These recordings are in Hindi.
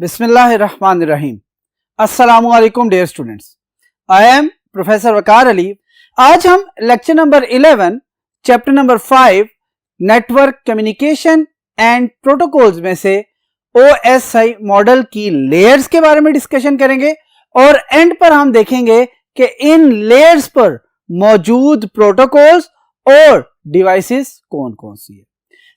बिस्मिल्लाहिर्रहमानिर्रहीम। अस्सलामुअलैकुम dear students, I am professor Waqar Ali. आज हम lecture number 11 chapter number 5 network communication and protocols में से OSI मॉडल की लेयर्स के बारे में डिस्कशन करेंगे और एंड पर हम देखेंगे कि इन लेयर्स पर मौजूद प्रोटोकॉल्स और डिवाइसेस कौन कौन सी है।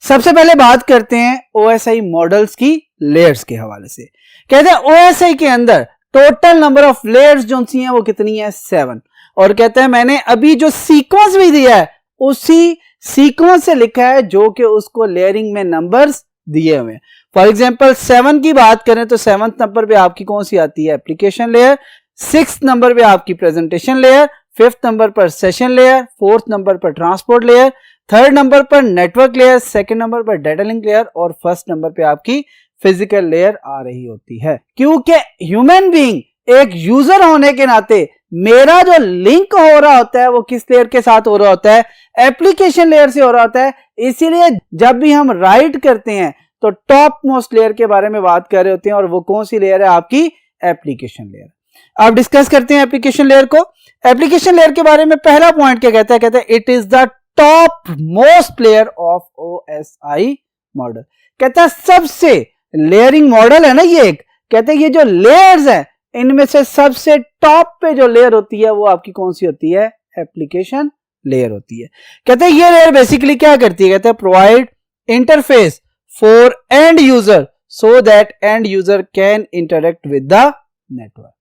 सबसे पहले बात करते हैं OSI मॉडल्स की लेयर्स के हवाले से। कहते हैं OSI के अंदर टोटल नंबर ऑफ लेयर्स जो सी हैं वो कितनी है, 7। और कहते हैं मैंने अभी जो सीक्वेंस भी दिया है उसी सीक्वेंस से लिखा है जो कि उसको लेयरिंग में नंबर्स दिए हुए हैं। फॉर एग्जांपल 7 की बात करें तो 7th नंबर पे आपकी कौन सी आती है, एप्लीकेशन लेयर। 6th नंबर पे आपकी प्रेजेंटेशन लेयर, 5th नंबर पर सेशन लेयर, 4th नंबर पर ट्रांसपोर्ट लेयर, 3rd नंबर पर नेटवर्क लेयर, 2nd नंबर पर डाटा लिंक लेयर और 1st नंबर पे आपकी फिजिकल लेयर आ रही होती है। क्योंकि ह्यूमन बीइंग एक यूजर होने के नाते मेरा जो लिंक हो रहा होता है वो किस लेयर के साथ हो रहा होता है, एप्लीकेशन लेयर से हो रहा होता है। इसीलिए जब भी हम राइट करते हैं तो टॉप मोस्ट लेयर के बारे में बात कर रहे होते हैं और वो कौन सी लेयर है, आपकी एप्लीकेशन लेयर। अब डिस्कस करते हैं एप्लीकेशन लेयर को। एप्लीकेशन लेयर के बारे में पहला पॉइंट क्या कहता है, कहता है it is the top most layer of OSI model. कहता है सबसे लेयरिंग मॉडल है ना ये एक, कहते हैं ये जो लेयर्स है इनमें से सबसे टॉप पे जो लेयर होती है वो आपकी कौन सी होती है, एप्लीकेशन लेयर होती है। कहते हैं ये लेयर बेसिकली क्या करती है, कहते हैं provide interface for and user so that and user can interact with the network.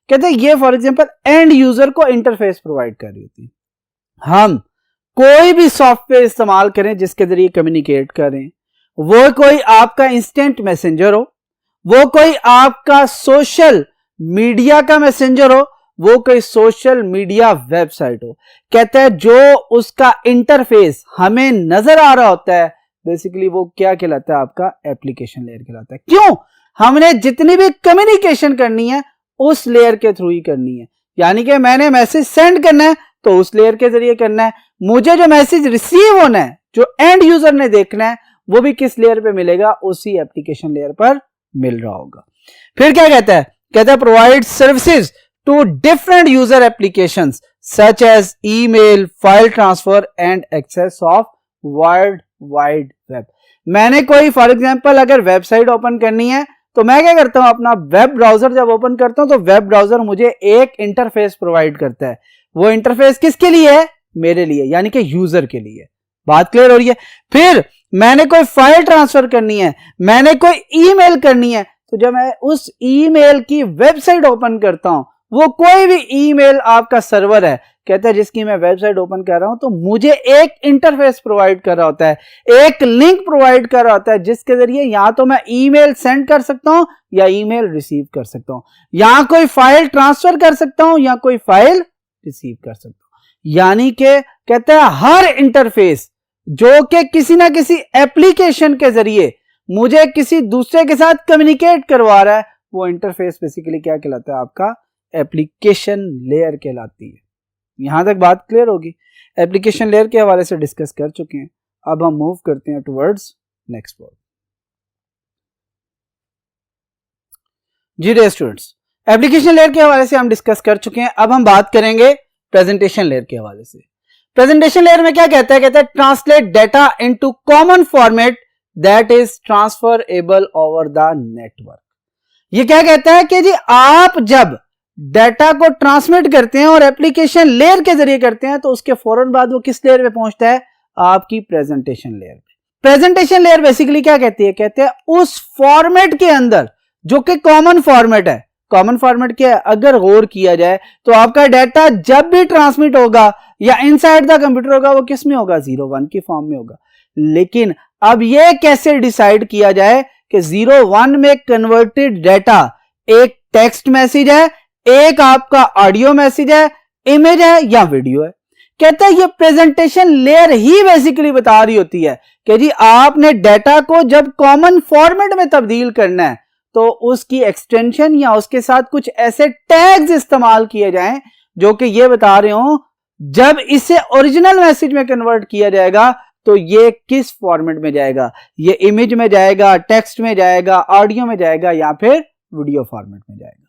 कहते हैं ये फॉर एग्जांपल एंड यूजर को इंटरफेस प्रोवाइड कर रही होती है। हम कोई भी सॉफ्टवेयर इस्तेमाल करें जिसके जरिए कम्युनिकेट करें, वो कोई आपका इंस्टेंट मैसेंजर हो, वो कोई आपका सोशल मीडिया का मैसेंजर हो, वो कोई सोशल मीडिया वेबसाइट हो, कहता है जो उसका इंटरफेस हमें नजर आ रहा होता है बेसिकली वो क्या कहलाता है, आपका एप्लीकेशन लेयर कहलाता है। क्यों, हमने जितनी भी कम्युनिकेशन करनी है उस लेयर के थ्रू ही करनी है। यानी कि मैंने मैसेज सेंड करना है तो उस लेयर के जरिए करना है, मुझे जो मैसेज रिसीव होना है जो एंड यूजर ने देखना है वो भी किस लेयर पे मिलेगा, उसी एप्लीकेशन लेयर पर मिल रहा होगा। फिर क्या कहता है, कहता है provide services to different user applications such as email, file transfer and access of world wide web. मैंने कोई फॉर एग्जांपल अगर वेबसाइट ओपन करनी है तो मैं क्या करता हूं, अपना वेब ब्राउजर जब ओपन करता हूं तो वेब ब्राउजर मुझे एक इंटरफेस प्रोवाइड करता है। वो इंटरफेस किसके लिए है, मेरे लिए, यानी कि यूजर के लिए। बात क्लियर हो रही है। फिर मैंने कोई फाइल ट्रांसफर करनी है, मैंने कोई ईमेल करनी है, तो जब मैं उस ईमेल की वेबसाइट ओपन करता हूं, वो कोई भी ईमेल आपका सर्वर है, कहता है जिसकी मैं वेबसाइट ओपन कर रहा हूं, तो मुझे एक इंटरफेस प्रोवाइड कर रहा होता है, एक लिंक प्रोवाइड कर रहा होता है जिसके जरिए या तो मैं ईमेल सेंड कर सकता हूं या ईमेल रिसीव कर सकता हूं, या कोई फाइल ट्रांसफर कर सकता हूं या कोई फाइल रिसीव कर सकता हूं। यानी कि कहता है हर इंटरफेस जो कि किसी ना किसी एप्लीकेशन के जरिए मुझे किसी दूसरे के साथ कम्युनिकेट करवा रहा है, वो इंटरफेस बेसिकली क्या कहलाता है, आपका एप्लीकेशन लेयर कहलाती है। यहां तक बात क्लियर होगी। एप्लीकेशन लेयर के हवाले से डिस्कस कर चुके हैं, अब हम मूव करते हैं टुवर्ड्स नेक्स्ट वर्ड। जी डियर स्टूडेंट्स, एप्लीकेशन लेयर के हवाले से हम डिस्कस कर चुके हैं, अब हम बात करेंगे प्रेजेंटेशन लेयर के हवाले से। प्रेजेंटेशन लेयर में क्या कहता है, कहता है translate data into common format that is transferable over the network. ये क्या कहता है कि जी आप जब डेटा को ट्रांसमिट करते हैं और एप्लीकेशन लेयर के जरिए करते हैं तो उसके फौरन बाद वो किस लेयर पे पहुंचता है, आपकी प्रेजेंटेशन लेयर पे। प्रेजेंटेशन लेयर बेसिकली क्या कहती है, कहते हैं उस फॉर्मेट के अंदर जो कि कॉमन फॉर्मेट है। कॉमन फॉर्मेट क्या है, अगर गौर किया जाए तो आपका डाटा जब भी ट्रांसमिट होगा या इनसाइड द कंप्यूटर होगा वो किस में होगा, 0-1 की फॉर्म में होगा। लेकिन अब ये कैसे डिसाइड किया जाए कि 0-1 में कन्वर्टेड डाटा एक टेक्स्ट मैसेज है, एक आपका ऑडियो मैसेज है, इमेज है या वीडियो है। कहता है ये प्रेजेंटेशन लेयर ही बेसिकली बता रही होती है कि जी आपने डाटा को जब कॉमन फॉर्मेट में तब्दील करना है तो उसकी एक्सटेंशन या उसके साथ कुछ ऐसे टैग्स इस्तेमाल किए जाएं जो कि ये बता रहे हो जब इसे ओरिजिनल मैसेज में कन्वर्ट किया जाएगा तो ये किस फॉर्मेट में जाएगा, ये इमेज में जाएगा, टेक्स्ट में जाएगा, ऑडियो में जाएगा या फिर वीडियो फॉर्मेट में जाएगा।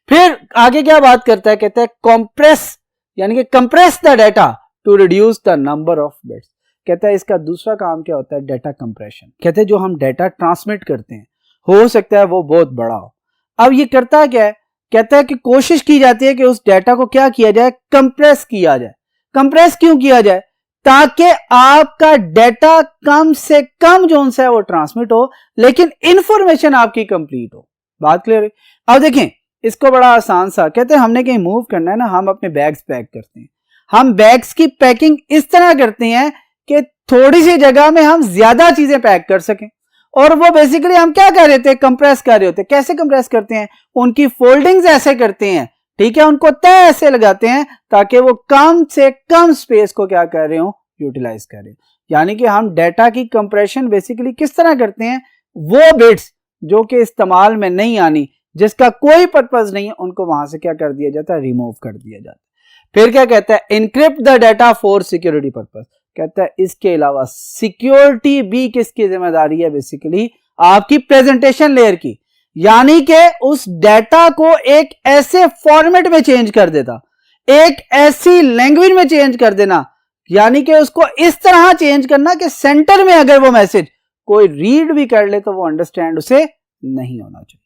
फिर आगे क्या बात करता है, कहता है कंप्रेस, यानी कि compress the data to reduce the number of bits. कहता है इसका दूसरा काम क्या होता है, डाटा कंप्रेशन। कहते हैं जो हम डाटा ट्रांसमिट करते हैं हो सकता है वो बहुत बड़ा हो। अब ये करता क्या है, कहता है कि कोशिश की जाती है कि उस डाटा को क्या किया जाए, कंप्रेस किया जाए। कंप्रेस क्यों किया जाए, ताकि आपका डाटा कम से कम जोन से वो ट्रांसमिट हो लेकिन इंफॉर्मेशन आपकी कंप्लीट हो। बात क्लियर है। अब देखें इसको बड़ा आसान सा, कहते हैं हमने कहीं मूव करना है ना, हम अपने बैग्स पैक करते हैं। हम बैग्स की पैकिंग इस तरह करते हैं कि थोड़ी सी जगह में हम ज्यादा चीजें पैक कर सकें, और वो बेसिकली हम क्या कर रहे थे, कंप्रेस कर रहे होते। कैसे कंप्रेस करते हैं, उनकी फोल्डिंग्स ऐसे करते हैं, ठीक है, उनको तय ऐसे लगाते हैं ताकि वो कम से कम स्पेस को क्या कर रहे हो, यूटिलाइज कर रहे हो। यानी कि हम डाटा की कंप्रेशन बेसिकली किस तरह करते हैं, वो बिट्स जो कि इस्तेमाल में नहीं आनी, जिसका कोई पर्पज नहीं है, उनको वहां से क्या कर दिया जाता है, रिमूव कर दिया जाता है। फिर क्या कहता है, encrypt the data for security purpose. कहता है इसके अलावा सिक्योरिटी भी किसकी जिम्मेदारी है, बेसिकली आपकी प्रेजेंटेशन लेयर की। यानी कि उस डाटा को एक ऐसे फॉर्मेट में चेंज कर देता, एक ऐसी लैंग्वेज में चेंज कर देना, यानी कि उसको इस तरह चेंज करना कि सेंटर में अगर वो मैसेज कोई रीड भी कर ले तो वो अंडरस्टैंड उसे नहीं होना चाहिए।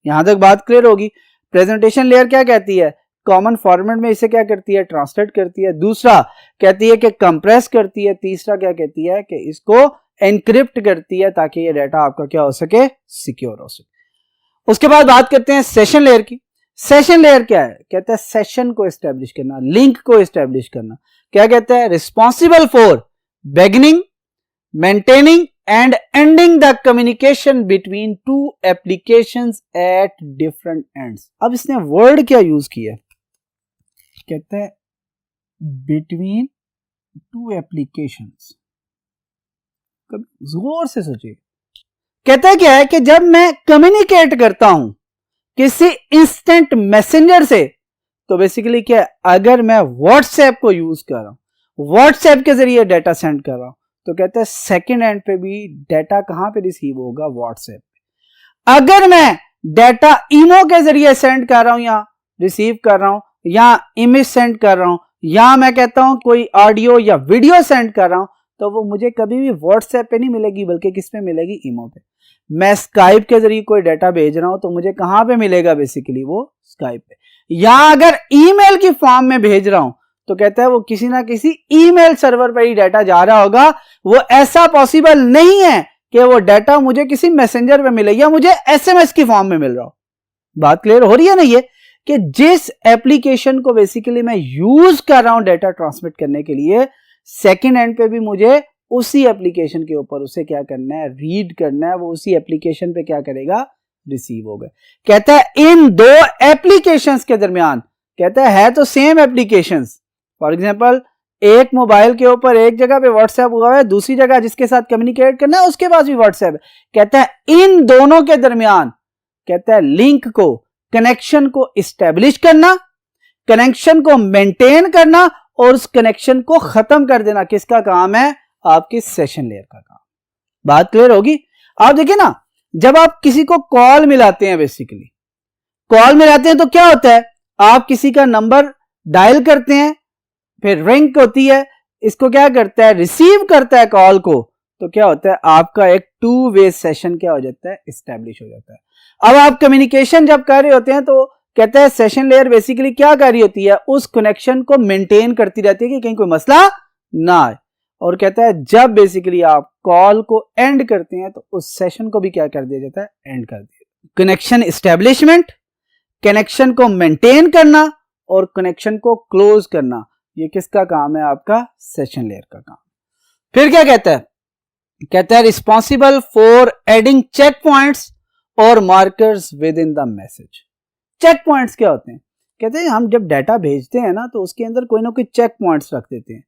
यहां तक बात क्लियर होगी। प्रेजेंटेशन लेयर क्या कहती है, कॉमन फॉर्मेट में इसे क्या करती है, ट्रांसलेट करती है। दूसरा कहती है कि कंप्रेस करती है। तीसरा क्या कहती है कि इसको एनक्रिप्ट करती है ताकि ये डाटा आपका क्या हो सके, सिक्योर हो सके। उसके बाद बात करते हैं सेशन लेयर की। सेशन लेयर क्या है, कहता है सेशन को एस्टेब्लिश करना, लिंक को एस्टेब्लिश करना। क्या कहता है, responsible for beginning, maintaining and ending the communication between two applications at different ends। अब इसने वर्ड क्या यूज किया, कहता है between two applications। कभी जोर से सोचिए, कहता है क्या है कि जब मैं कम्युनिकेट करता हूं किसी इंस्टेंट मैसेंजर से, तो बेसिकली क्या है, अगर मैं व्हाट्सएप को यूज कर रहा हूं, व्हाट्सएप के जरिए डाटा सेंड कर रहा हूं, तो कहते हैं सेकंड एंड पे भी डाटा कहां पे रिसीव होगा, व्हाट्सएप पे। अगर मैं डाटा ईमो के जरिए सेंड कर रहा हूं या रिसीव कर रहा हूं, या इमेज सेंड कर रहा हूं, या मैं कहता हूं कोई ऑडियो या वीडियो सेंड कर रहा हूं, तो वो मुझे कभी भी व्हाट्सएप पे नहीं मिलेगी, बल्कि किस पे मिलेगी, ईमो पे। मैं स्काइप के जरिए कोई डाटा भेज रहा हूं तो मुझे कहां पे मिलेगा, बेसिकली वो स्काइप पे। या अगर ईमेल की फॉर्म में भेज रहा हूं तो कहता है वो किसी ना किसी ईमेल सर्वर पर ही डाटा जा रहा होगा। वो ऐसा पॉसिबल नहीं है कि वो डाटा मुझे किसी मैसेंजर पे मिले या मुझे एसएमएस की फॉर्म में मिल रहा हो। बात क्लियर हो रही है ना, ये कि जिस एप्लीकेशन को बेसिकली मैं यूज कर रहा हूं डाटा ट्रांसमिट करने के लिए, सेकंड एंड पे भी मुझे उसी एप्लीकेशन के ऊपर उसे क्या करना है, रीड करना है, वो उसी एप्लीकेशन पे क्या करेगा, रिसीव होगा। कहता है इन दो एप्लीकेशंस के दरमियान, कहता है तो सेम एप्लीकेशंस, फॉर एग्जाम्पल एक मोबाइल के ऊपर एक जगह पे व्हाट्सएप हुआ है, दूसरी जगह जिसके साथ कम्युनिकेट करना है उसके पास भी व्हाट्सएप है। कहता है इन दोनों के दरमियान, कहता है लिंक को, कनेक्शन को इस्टेब्लिश करना, कनेक्शन को मेंटेन करना और उस कनेक्शन को खत्म कर देना किसका काम है, आपकी सेशन लेयर का काम। बात क्लियर होगी। आप देखिए ना, जब आप किसी को कॉल मिलाते हैं, बेसिकली कॉल मिलाते हैं तो क्या होता है, आप किसी का नंबर डायल करते हैं, फिर रिंग होती है, इसको क्या करता है, रिसीव करता है कॉल को, तो क्या होता है, आपका एक टू वे सेशन क्या हो जाता है, एस्टेब्लिश हो जाता है। अब आप कम्युनिकेशन जब कर रहे होते हैं तो कहता है सेशन लेयर बेसिकली क्या कर रही होती है, उस कनेक्शन को मेंटेन करती रहती है कि कहीं कोई मसला ना आए। और कहता है जब बेसिकली आप कॉल को एंड करते हैं तो उस सेशन को भी क्या कर दिया जाता है, एंड कर दिया। कनेक्शन एस्टेब्लिशमेंट, कनेक्शन को मेंटेन करना और कनेक्शन को क्लोज करना, ये किसका काम है, आपका सेशन लेयर का काम। फिर क्या कहता है, कहता है responsible for adding check points और markers within the message. Check points क्या होते हैं, कहते हैं हम जब डाटा भेजते हैं ना तो उसके अंदर कोई ना कोई चेक पॉइंट्स रख देते हैं।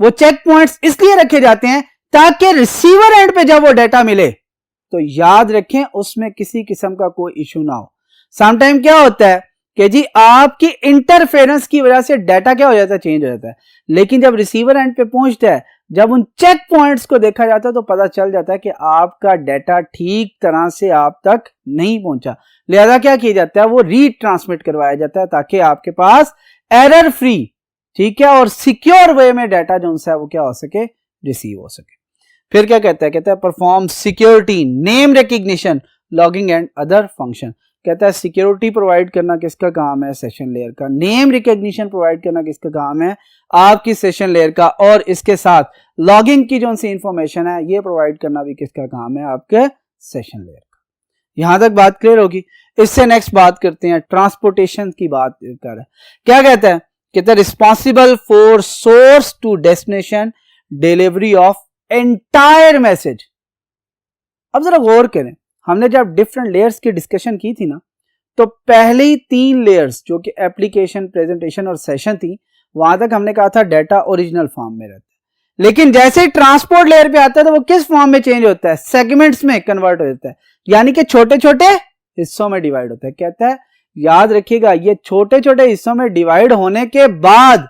वो चेक पॉइंट्स इसलिए रखे जाते हैं ताकि रिसीवर एंड पे जब वो डाटा मिले तो याद रखें उसमें किसी किस्म का कोई इशू ना हो। समटाइम क्या होता है कि जी आपकी इंटरफेरेंस की वजह से डाटा क्या हो जाता है, चेंज हो जाता है, लेकिन जब रिसीवर एंड पे पहुंचता है जब उन चेक पॉइंट्स को देखा जाता है तो पता चल जाता है कि आपका डाटा ठीक तरह से आप तक नहीं पहुंचा, लिहाजा क्या किया जाता है, वो रीट्रांसमिट करवाया जाता है ताकि आपके पास एरर फ्री, ठीक है, और सिक्योर वे में डाटा जो है वो क्या हो सके, रिसीव हो सके। फिर क्या कहता है perform security, name recognition, logging and other function. कहता है सिक्योरिटी प्रोवाइड करना किसका काम है, सेशन लेयर का। नेम रिकग्निशन प्रोवाइड करना किसका काम है, आपकी सेशन लेयर का। और इसके साथ लॉगिंग की जो सी इंफॉर्मेशन है ये प्रोवाइड करना भी किसका काम है, आपके सेशन लेयर का। यहां तक बात क्लियर होगी। इससे नेक्स्ट बात करते हैं, ट्रांसपोर्टेशन की बात कर रहा है। क्या कहता है responsible for source to destination delivery of entire message. अब जरा गौर करें, हमने जब डिफरेंट लेयर्स की डिस्कशन की थी ना, तो पहली 3 लेयर्स जो कि एप्लीकेशन, प्रेजेंटेशन और सेशन थी, वहां तक हमने कहा था डाटा ओरिजिनल फॉर्म में रहता है। लेकिन जैसे ही ट्रांसपोर्ट लेयर पे आता है तो वो किस फॉर्म में चेंज होता है, सेगमेंट्स में कन्वर्ट हो जाता है, यानी कि छोटे छोटे हिस्सों में डिवाइड होता है। कहता है याद रखिएगा, ये छोटे छोटे हिस्सों में डिवाइड होने के बाद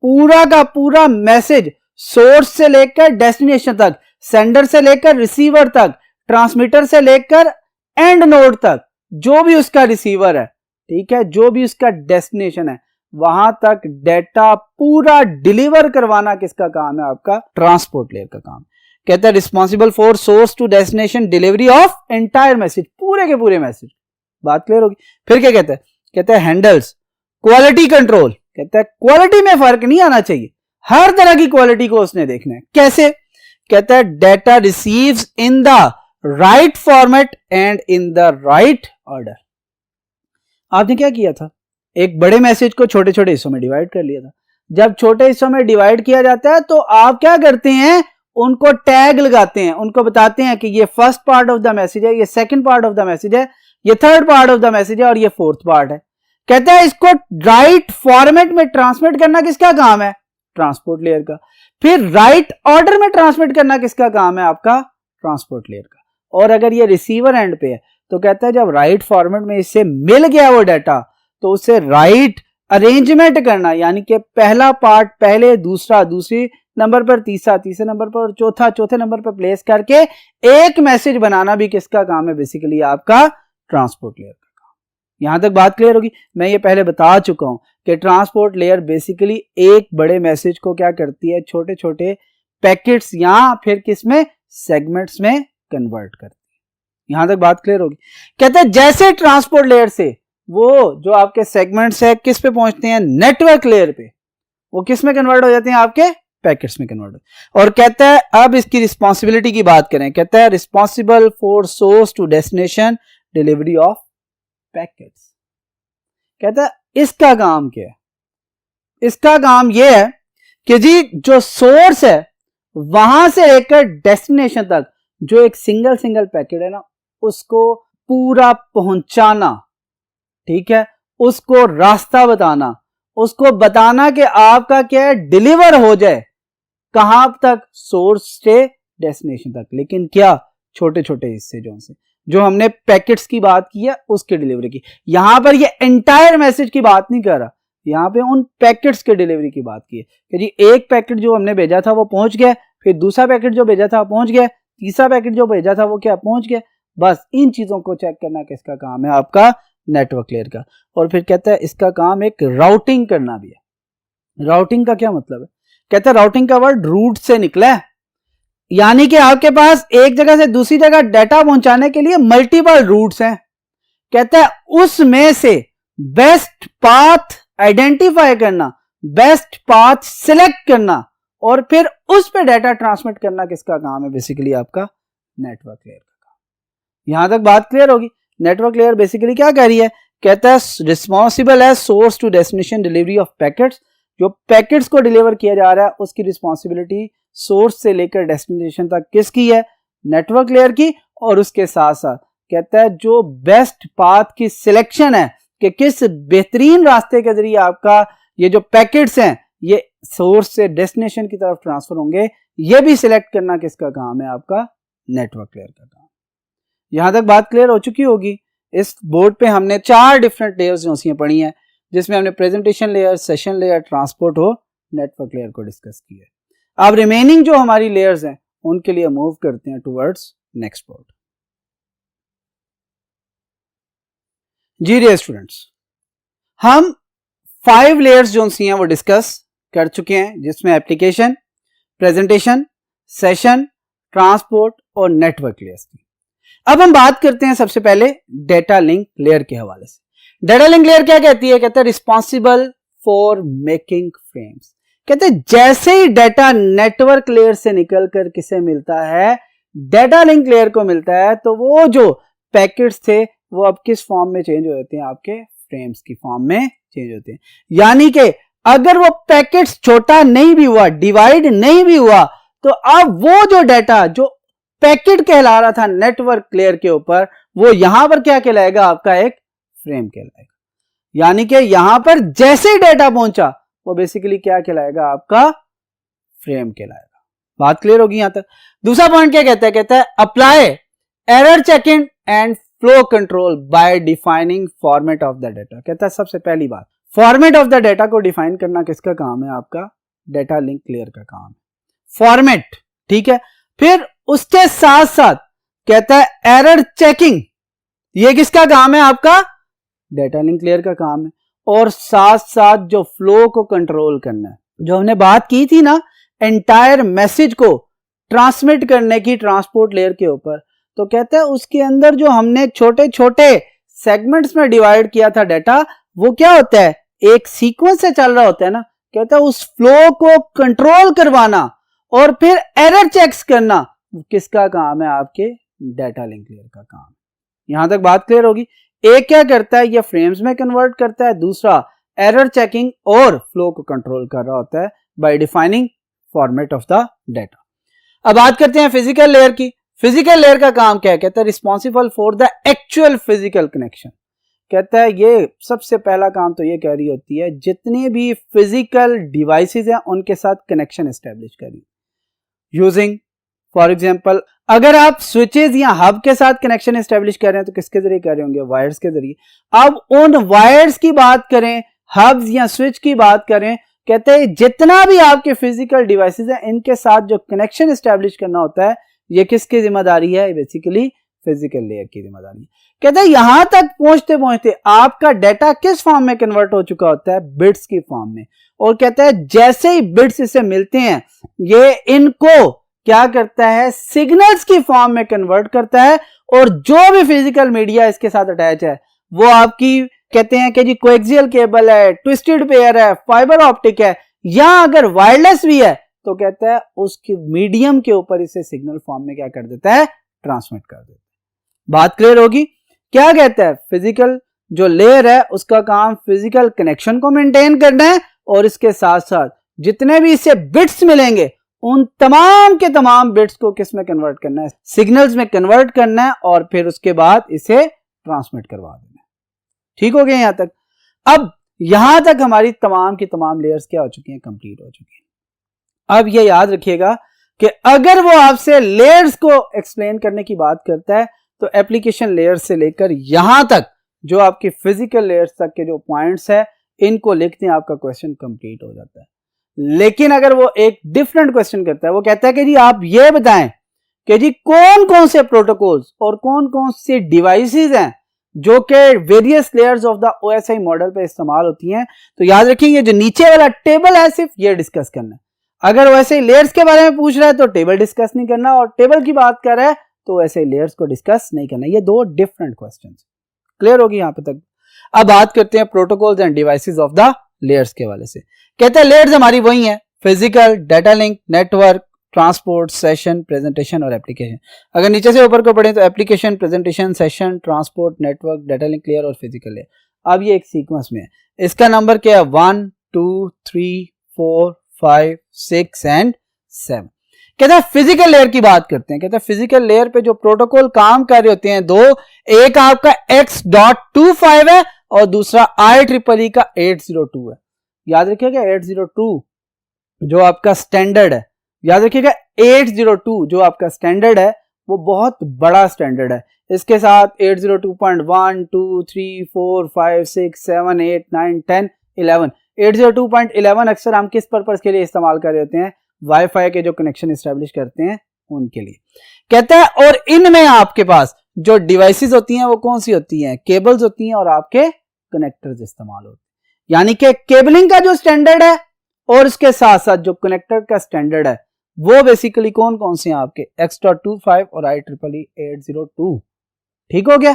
पूरा का पूरा मैसेज सोर्स से लेकर डेस्टिनेशन तक, सेंडर से लेकर रिसीवर तक, ट्रांसमीटर से लेकर एंड नोड तक, जो भी उसका रिसीवर है, ठीक है, जो भी उसका डेस्टिनेशन है, वहां तक डाटा पूरा डिलीवर करवाना किसका काम है, आपका ट्रांसपोर्ट लेयर का काम। कहता है responsible for source to destination delivery of entire message, पूरे के पूरे मैसेज। बात क्लियर होगी। फिर क्या कहता है हैंडल्स क्वालिटी कंट्रोल। कहता है क्वालिटी में फर्क नहीं आना चाहिए, हर तरह की क्वालिटी को उसने देखना है। कैसे? कहता है data receives in the right format and in the right order. आपने क्या किया था, एक बड़े मैसेज को छोटे छोटे हिस्सों में डिवाइड कर लिया था। जब छोटे हिस्सों में डिवाइड किया जाता है तो आप क्या करते हैं, उनको टैग लगाते हैं, उनको बताते हैं कि ये first part of the message है, ये second part of the message है, ये third part of the message है और ये फोर्थ पार्ट है। कहता है इसको राइट फॉर्मेट में ट्रांसमिट करना किसका काम है, ट्रांसपोर्ट लेयर का। फिर राइट ऑर्डर में ट्रांसमिट करना किसका काम है, आपका ट्रांसपोर्ट लेयर का। और अगर ये रिसीवर एंड पे है तो कहता है जब राइट फॉर्मेट में इससे मिल गया वो डाटा तो उसे राइट अरेंजमेंट करना, यानी कि पहला पार्ट पहले, दूसरा दूसरी नंबर पर, तीसरा तीसरे नंबर पर, चौथा चौथे नंबर पर प्लेस करके एक मैसेज बनाना भी किसका काम है, बेसिकली आपका ट्रांसपोर्ट लेयर का काम। यहां तक बात क्लियर होगी। मैं ये पहले बता चुका हूं कि ट्रांसपोर्ट लेयर बेसिकली एक बड़े मैसेज को क्या करती है, छोटे छोटे पैकेट्स या फिर किसमें, सेगमेंट्स में कन्वर्ट करती है। यहां तक बात क्लियर होगी। कहते हैं जैसे ट्रांसपोर्ट लेयर से वो जो आपके सेगमेंट्स है किस पे पहुंचते हैं, नेटवर्क लेयर पे, वो किस में कन्वर्ट हो जाते हैं, आपके पैकेट्स में कन्वर्ट हो। और कहता है अब इसकी रिस्पॉन्सिबिलिटी की बात करें, कहता है responsible for source to destination delivery of packets. कहता है इसका काम क्या है, इसका काम यह है कि जी जो सोर्स है वहां से लेकर डेस्टिनेशन तक जो एक सिंगल सिंगल पैकेट है ना, उसको पूरा पहुंचाना, ठीक है, उसको रास्ता बताना, उसको बताना कि आपका क्या है, डिलीवर हो जाए कहां तक, सोर्स से डेस्टिनेशन तक। लेकिन क्या, छोटे छोटे हिस्से जो हमने पैकेट्स की बात की है उसके डिलीवरी की। यहां पर ये एंटायर मैसेज की बात नहीं कर रहा, यहां पे उन पैकेट्स के डिलीवरी की बात की है कि जी एक पैकेट जो हमने भेजा था वो पहुंच गया, फिर दूसरा पैकेट जो भेजा था पहुंच गया, तीसरा पैकेट जो भेजा था वो क्या पहुंच गया। बस इन चीजों को चेक करना किसका काम है, आपका नेटवर्क लेयर का। और फिर कहता है इसका काम एक राउटिंग करना भी है। राउटिंग का क्या मतलब है, कहता है राउटिंग का वर्ड रूट से निकला है, यानी कि आपके पास एक जगह से दूसरी जगह डाटा पहुंचाने के लिए मल्टीपल रूट्स हैं। कहता है उसमें से बेस्ट पाथ आइडेंटिफाई करना, बेस्ट पाथ सिलेक्ट करना और फिर उस पे डाटा ट्रांसमिट करना किसका काम है, बेसिकली आपका नेटवर्क लेयर का काम। यहां तक बात क्लियर होगी। नेटवर्क लेयर बेसिकली क्या कह रही है, कहता है रिस्पॉन्सिबल है source to destination delivery of packets. जो पैकेट्स को डिलीवर किया जा रहा है उसकी रिस्पॉन्सिबिलिटी सोर्स से लेकर डेस्टिनेशन तक किसकी है, नेटवर्क लेयर की। और उसके साथ साथ कहता है जो बेस्ट पाथ की सिलेक्शन है कि किस बेहतरीन रास्ते के जरिए आपका ये जो पैकेट्स हैं ये सोर्स से डेस्टिनेशन की तरफ ट्रांसफर होंगे, ये भी सिलेक्ट करना किसका काम है, आपका नेटवर्क लेयर का काम। यहां तक बात क्लियर हो चुकी होगी। इस बोर्ड पे हमने 4 डिफरेंट लेयर्स जो पढ़ी हैं, जिसमें हमने presentation layer, session layer, transport हो नेटवर्क लेयर को डिस्कस किया है। अब रिमेनिंग जो हमारी लेयर्स हैं उनके लिए मूव करते हैं टुवर्ड्स नेक्स्ट बोर्ड। जी डियर स्टूडेंट्स, हम 5 लेयर्स जो सी हैं वो डिस्कस कर चुके हैं, जिसमें एप्लीकेशन, प्रेजेंटेशन, सेशन, ट्रांसपोर्ट और नेटवर्क लेयर्स थी। अब हम बात करते हैं सबसे पहले डेटा लिंक लेयर के हवाले से। डेटा लिंक लेयर क्या कहती है? कहते हैं रिस्पॉन्सिबल फॉर मेकिंग फ्रेम्स। कहते हैं जैसे ही डेटा नेटवर्क लेयर से निकलकर किसे मिलता है, डेटा लिंक लेयर को मिलता है, तो वो जो पैकेट्स थे वो अब किस फॉर्म में चेंज हो जाते हैं? आपके फ्रेम्स की फॉर्म में चेंज होते हैं। यानी कि अगर वो पैकेट्स छोटा नहीं भी हुआ, डिवाइड नहीं भी हुआ, तो अब वो जो डेटा जो पैकेट कहला रहा था नेटवर्क लेयर के ऊपर, वो यहां पर क्या कहलाएगा? आपका एक फ्रेम कहलाएगा। यानी कि यहां पर जैसे ही डेटा पहुंचा वो बेसिकली क्या कहलाएगा? आपका फ्रेम कहलाएगा। बात क्लियर होगी यहां तक? दूसरा पॉइंट क्या कहता है? कहता है apply error checking and flow control by defining format of the data. कहता है सबसे पहली बात, फॉर्मेट ऑफ द डेटा को डिफाइन करना किसका काम है? आपका डेटा लिंक लेयर का काम है, फॉर्मेट, ठीक है। फिर उसके साथ साथ कहता है एरर चेकिंग, ये किसका काम है? आपका डेटा लिंक लेयर का काम है। और साथ साथ जो फ्लो को कंट्रोल करना है, जो हमने बात की थी ना एंटायर मैसेज को ट्रांसमिट करने की ट्रांसपोर्ट लेयर के ऊपर, तो कहता है उसके अंदर जो हमने छोटे छोटे सेगमेंट्स में डिवाइड किया था डेटा, वो क्या होता है? एक सीक्वेंस से चल रहा होता है ना। कहता है उस फ्लो को कंट्रोल करवाना और फिर एरर चेक्स करना किसका काम है? आपके डेटा लिंक लेयर का काम। यहां तक बात क्लियर होगी? एक क्या करता है? ये फ्रेम्स में कन्वर्ट करता है, दूसरा एरर चेकिंग और फ्लो को कंट्रोल कर रहा होता है bye defining format of the data. अब बात करते हैं फिजिकल लेयर की। फिजिकल लेयर का काम क्या है? कहता है responsible for the actual physical connection. कहता है ये सबसे पहला काम तो ये कह रही होती है जितने भी फिजिकल डिवाइसेस हैं उनके साथ कनेक्शन एस्टेब्लिश करिए यूजिंग, फॉर एग्जांपल अगर आप स्विचेस या हब के साथ कनेक्शन एस्टेब्लिश कर रहे हैं तो किसके जरिए कर रहे होंगे? वायर्स के जरिए। अब उन वायर्स की बात करें, हब्स या स्विच की बात करें, कहते हैं जितना भी आपके फिजिकल डिवाइसेस हैं इनके साथ जो कनेक्शन एस्टेब्लिश करना होता है, ये किसकी जिम्मेदारी है? बेसिकली फिजिकल लेयर की जिम्मेदारी है। कहते हैं यहां तक पहुंचते पहुंचते आपका डेटा किस फॉर्म में कन्वर्ट हो चुका होता है? बिट्स की फॉर्म में। और कहता है जैसे ही बिट्स इसे मिलते हैं, ये इनको क्या करता है? सिग्नल्स की फॉर्म में कन्वर्ट करता है। और जो भी फिजिकल मीडिया इसके साथ अटैच है वो आपकी कहते हैं कि जी कोएक्सियल केबल है, ट्विस्टेड पेयर है, फाइबर ऑप्टिक है, या अगर वायरलेस भी है तो कहता है उसके मीडियम के ऊपर इसे सिग्नल फॉर्म में क्या कर देता है? ट्रांसमिट कर देता है। बात क्लियर होगी? क्या कहता है? फिजिकल जो लेयर है उसका काम फिजिकल कनेक्शन को मेंटेन करना है और इसके साथ साथ जितने भी इसे बिट्स मिलेंगे उन तमाम के तमाम बिट्स को किस में कन्वर्ट करना है? सिग्नल्स में कन्वर्ट करना है और फिर उसके बाद इसे ट्रांसमिट करवा देना है। ठीक हो गया यहां तक? अब यहां तक हमारी तमाम की तमाम लेयर्स क्या हो चुकी हैं? कंप्लीट हो चुकी हैं। अब ये याद रखिएगा कि अगर वो आपसे लेयर्स को एक्सप्लेन करने की बात करता है तो एप्लीकेशन लेयर से लेकर यहां तक जो आपकी फिजिकल लेयर्स तक के जो पॉइंट्स है इनको लिखते हैं, आपका क्वेश्चन कंप्लीट हो जाता है। लेकिन अगर वो एक डिफरेंट क्वेश्चन करता है, वो कहता है कि जी आप ये बताएं कि जी कौन कौन से प्रोटोकॉल्स और कौन कौन से डिवाइसेस हैं जो कि various layers of the OSI model पे इस्तेमाल होती हैं, तो याद रखिए जो नीचे वाला टेबल है सिर्फ ये डिस्कस करना है। अगर वैसे लेयर्स के बारे में पूछ रहा है तो टेबल डिस्कस नहीं करना, और टेबल की बात कर रहा है तो वैसे लेयर्स को डिस्कस नहीं करना। ये दो डिफरेंट क्वेश्चंस। क्लियर होगी यहां पे तक? अब बात करते हैं protocols end devices of the layers के वाले से। कहते हैं लेयर्स हमारी वही है, physical, data link, network, transport, session, presentation और एप्लीकेशन। अगर नीचे से ऊपर को पढ़े तो application, presentation, session, transport, network, data link layer और फिजिकल लेयर। अब ये एक सीक्वेंस में है। इसका नंबर क्या है? 1 2 3 4 5 6 एंड 7। कहता है फिजिकल लेयर की बात करते हैं। कहता है फिजिकल लेयर पे जो प्रोटोकॉल काम कर रहे होते हैं दो, एक आपका X.25 है और दूसरा IEEE का 802 है। याद रखिएगा 802 जो आपका स्टैंडर्ड है, याद रखिएगा 802 जो आपका स्टैंडर्ड है वो बहुत बड़ा स्टैंडर्ड है। इसके साथ 802.1 2 3 4 5 6 7 8 9 10 11 802.11 अक्सर हम किस पर्पस के लिए इस्तेमाल कर रहे होते हैं? वाईफाई के जो कनेक्शन इस्टेब्लिश करते हैं उनके लिए। कहता है और इनमें आपके पास जो डिवाइसेस होती हैं वो कौन सी होती हैं, केबल्स होती हैं और आपके कनेक्टर्स इस्तेमाल होते हैं। यानी कि केबलिंग का जो स्टैंडर्ड है और उसके साथ साथ जो कनेक्टर का स्टैंडर्ड है वो बेसिकली कौन कौन से हैं आपके X.25 और IEEE 802। ठीक हो गया।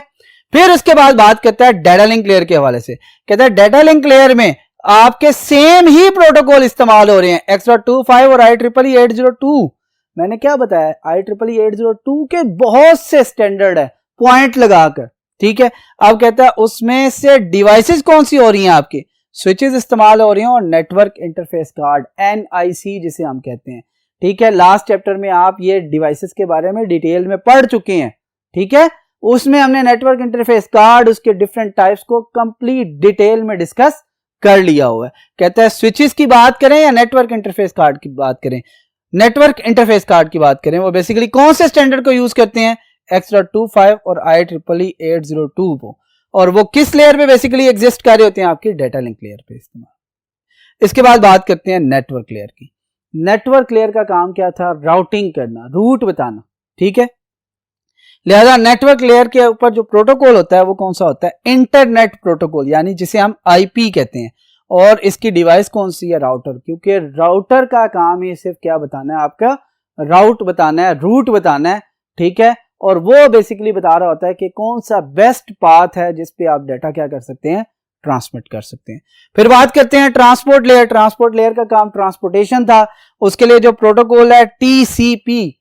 फिर उसके बाद बात करता है डाटा लिंक लेयर के हवाले से। कहता है डाटा लिंक लेयर में आपके सेम ही प्रोटोकॉल इस्तेमाल हो रहे हैं X.25 और IEEE 802। मैंने क्या बताया, IEEE 802 के बहुत से स्टैंडर्ड है पॉइंट लगाकर। ठीक है, अब कहता है उसमें से डिवाइसेस कौन सी हो रही हैं आपकी, स्विचेस इस्तेमाल हो रही हैं और नेटवर्क इंटरफेस कार्ड NIC जिसे हम कहते हैं। ठीक है, लास्ट चैप्टर में आप ये डिवाइसेस के बारे में डिटेल में पढ़ चुके हैं। ठीक है, उसमें हमने नेटवर्क इंटरफेस कार्ड उसके डिफरेंट टाइप्स को कंप्लीट डिटेल में डिस्कस कर लिया हुआ है। कहता है स्विचेस की बात करें या नेटवर्क इंटरफेस कार्ड की बात करें, नेटवर्क इंटरफेस कार्ड की बात करें, वो बेसिकली कौन से स्टैंडर्ड को यूज करते हैं, X.25 और IEEE 802 को, और वो किस लेयर पे बेसिकली एग्जिस्ट कर रहे होते हैं, आपकी डाटा लिंक लेयर पे इस्तेमाल। इसके बाद बात करते हैं नेटवर्क लेयर की। नेटवर्क लेयर का काम क्या था, राउटिंग करना, रूट बताना। ठीक है, लिहाजा नेटवर्क लेयर के ऊपर जो प्रोटोकॉल होता है वो कौन सा होता है, इंटरनेट प्रोटोकॉल, यानी जिसे हम IP कहते हैं। और इसकी डिवाइस कौन सी है, राउटर, क्योंकि राउटर का काम ही सिर्फ क्या बताना है, आपका राउट बताना है, रूट बताना है। ठीक है, और वो बेसिकली बता रहा होता है कि कौन सा बेस्ट पाथ है जिस पे आप डाटा क्या कर सकते हैं, ट्रांसमिट कर सकते हैं। फिर बात करते हैं ट्रांसपोर्ट लेयर। ट्रांसपोर्ट लेयर का काम ट्रांसपोर्टेशन था। उसके लिए जो प्रोटोकॉल है TCP,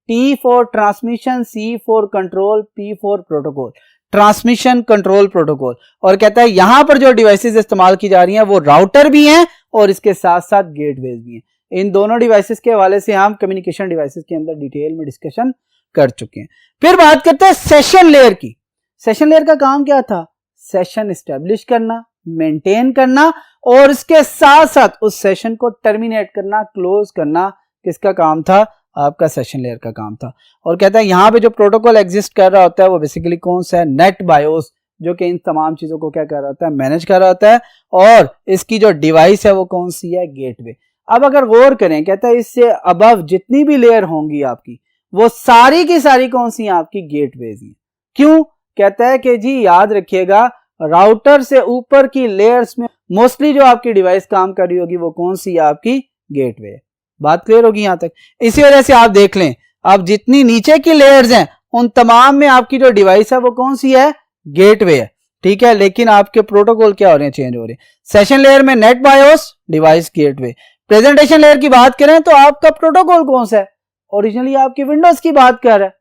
T for transmission, C for control, P for protocol, transmission control protocol. और कहता है यहां पर जो डिवाइसेस इस्तेमाल की जा रही हैं वो राउटर भी हैं और इसके साथ साथ गेटवेज भी हैं। इन दोनों डिवाइसेस के हवाले से हम कम्युनिकेशन डिवाइसेस के अंदर डिटेल में डिस्कशन कर चुके हैं। फिर बात करते हैं सेशन लेयर की। सेशन लेयर का काम क्या था, सेशन एस्टेब्लिश करना, मेंटेन करना और इसके साथ साथ उस सेशन को टर्मिनेट करना, क्लोज करना, किसका काम था, आपका सेशन लेयर का काम था। और कहता है यहां पे जो प्रोटोकॉल एग्जिस्ट कर रहा होता है वो बेसिकली कौन सा है, नेट बायोस, जो कि इन तमाम चीजों को क्या कर रहा होता है, मैनेज कर रहा होता है। और इसकी जो डिवाइस है वो कौन सी है, गेटवे। अब अगर गौर करें, कहता है इससे अबव जितनी भी लेयर होंगी आपकी वो सारी की सारी कौन सी हैं, आपकी गेटवेज हैं। क्यों, कहता है कि जी याद रखिएगा राउटर से ऊपर की लेयर्स में मोस्टली जो आपकी डिवाइस काम कर रही होगी वो कौन सी है, आपकी गेटवे। बात क्लियर होगी यहां तक। इसी वजह से आप देख लें, अब जितनी नीचे की लेयर्स हैं उन तमाम में आपकी जो डिवाइस है वो कौन सी है, गेटवे है। ठीक है, लेकिन आपके प्रोटोकॉल क्या हो रहे हैं, चेंज हो रहे हैं। सेशन लेयर में net BIOS, device gateway. Presentation layer की बात करें तो आपका प्रोटोकॉल कौन सा है, ओरिजिनली आपकी विंडोज की बात कर रहा है।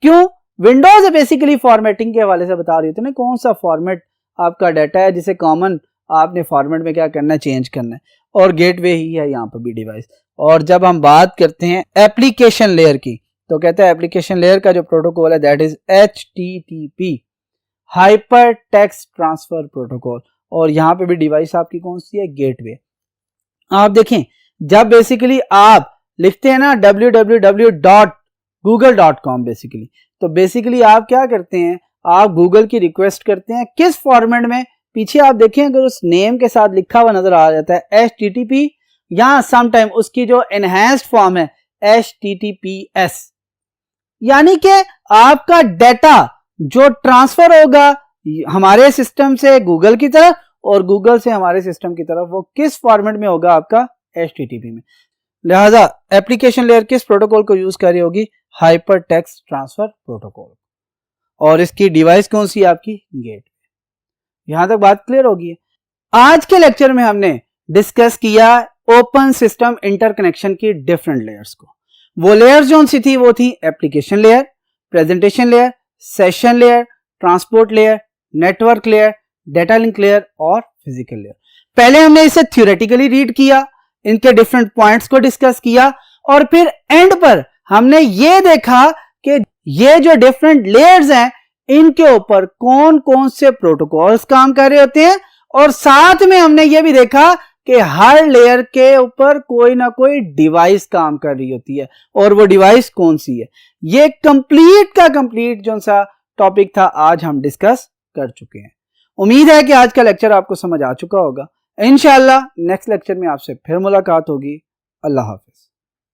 क्यों, विंडोज बेसिकली फॉर्मेटिंग के हवाले से बता रही होती है ना, कौन सा फॉर्मेट आपका डाटा है जिसे कॉमन आपने फॉर्मेट में क्या करना है, चेंज करना है। और गेटवे ही है यहाँ पर भी डिवाइस। और जब हम बात करते हैं एप्लीकेशन लेयर की तो कहता है एप्लीकेशन लेयर का जो प्रोटोकॉल है that is HTTP, hyper text transfer protocol. और यहाँ पे भी डिवाइस आपकी कौन सी है, गेटवे। आप देखें जब बेसिकली आप लिखते हैं ना www.google.com बेसिकली, तो बेसिकली आप क्या करते हैं, आप गूगल की रिक्वेस्ट करते हैं किस फॉर्मेट में, पीछे आप देखें अगर उस नेम के साथ लिखा हुआ नजर आ जाता है HTTP, या समटाइम उसकी जो एनहांस्ड फॉर्म है HTTPS, यानी कि आपका डाटा जो ट्रांसफर होगा हमारे सिस्टम से गूगल की तरफ और गूगल से हमारे सिस्टम की तरफ, वो किस फॉर्मेट में होगा, आपका HTTP में। लिहाजा एप्लीकेशन लेयर किस प्रोटोकॉल को यूज कर रही होगी, हाइपर टेक्स्ट ट्रांसफर प्रोटोकॉल। और इसकी डिवाइस कौन सी है, आपकी गेट। यहां तक बात क्लियर होगी। आज के लेक्चर में हमने डिस्कस किया ओपन सिस्टम इंटरकनेक्शन की डिफरेंट लेयर्स को। वो लेयर्स जो सी थी वो थी application layer, presentation layer, session layer, transport layer, network layer, data link layer और फिजिकल लेयर। पहले हमने इसे थ्योरेटिकली रीड किया, इनके डिफरेंट पॉइंट्स को डिस्कस किया और फिर एंड पर हमने ये देखा कि ये जो डिफरेंट लेयर्स हैं इनके ऊपर कौन कौन से प्रोटोकॉल्स काम कर रहे होते हैं। और साथ में हमने ये भी देखा कि हर लेयर के ऊपर कोई ना कोई डिवाइस काम कर रही होती है और वो डिवाइस कौन सी है। ये कंप्लीट का कंप्लीट जो सा टॉपिक था आज हम डिस्कस कर चुके हैं। उम्मीद है कि आज का लेक्चर आपको समझ आ चुका होगा। इंशाल्लाह नेक्स्ट लेक्चर में आपसे फिर मुलाकात होगी। अल्लाह हाफिज।